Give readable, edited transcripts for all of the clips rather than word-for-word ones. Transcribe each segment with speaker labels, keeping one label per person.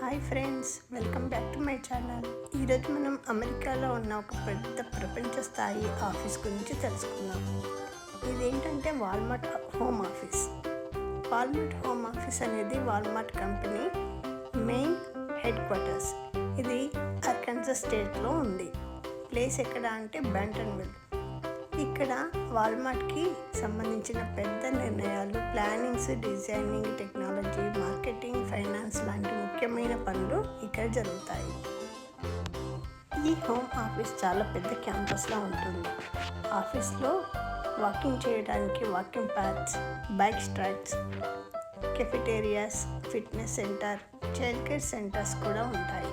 Speaker 1: Hi friends, welcome back to my channel. ఈరోజు మనం అమెరికాలో ఉన్న ఒక పెద్ద ప్రపంచ స్థాయి ఆఫీస్ గురించి తెలుసుకుందాం. ఇదేంటంటే Walmart home office. Walmart home office అనేది Walmart company main headquarters. ఇది ఆర్కన్సాస్ స్టేట్లో ఉంది. ప్లేస్ ఎక్కడ అంటే బెంటన్విల్. ఇక్కడ వాల్మార్ట్కి సంబంధించిన పెద్ద నిర్ణయాలు, plannings, designing, technology, marketing, finance లాంటి ముఖ్యమైన పనులు ఇక్కడ జరుగుతాయి. ఈ హోమ్ ఆఫీస్ చాలా పెద్ద క్యాంపస్లో ఉంటుంది. ఆఫీస్లో వాకింగ్ చేయడానికి walking paths, bike tracks, cafeterias, fitness centre, child care centres కూడా ఉంటాయి.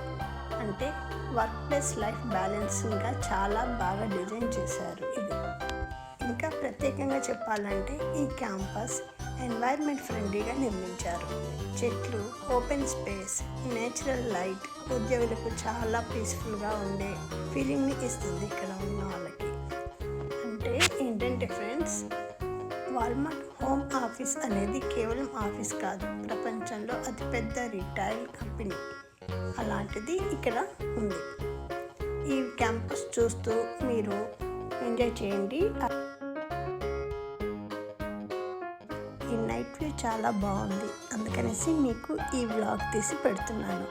Speaker 1: అంటే వర్క్ ప్లస్ లైఫ్ బ్యాలెన్సింగ్గా చాలా బాగా డిజైన్ చేశారు. ఇది ఇంకా ప్రత్యేకంగా చెప్పాలంటే ఈ క్యాంపస్ ఎన్వైర్న్మెంట్ ఫ్రెండ్లీగా నిర్మించారు. చెట్లు, ఓపెన్ స్పేస్, నేచురల్ లైట్ ఉద్యోగులకు చాలా పీస్ఫుల్గా ఉండే ఫీలింగ్ని ఇస్తుంది ఇక్కడ ఉన్న వాళ్ళకి. అంటే ఏంటంటే ఫ్రెండ్స్, వాల్మార్ట్ హోమ్ ఆఫీస్ అనేది కేవలం ఆఫీస్ కాదు, ప్రపంచంలో అతిపెద్ద రిటైల్ కంపెనీ. అలాంటిది ఇక్కడ ఉంది. ఈ క్యాంపస్ చూస్తూ మీరు ఎంజాయ్ చేయండి. ఈ నైట్ వ్యూ చాలా బాగుంది, అందుకనేసి మీకు ఈ వ్లాగ్ తీసి పెడుతున్నాను.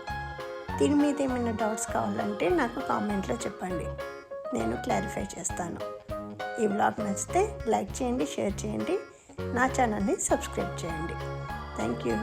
Speaker 1: దీని మీద ఏమైనా డౌట్స్ కావాలంటే నాకు కామెంట్లో చెప్పండి, నేను క్లారిఫై చేస్తాను. ఈ వ్లాగ్ నచ్చితే లైక్ చేయండి, షేర్ చేయండి, నా ఛానల్ని సబ్స్క్రైబ్ చేయండి. Thank you.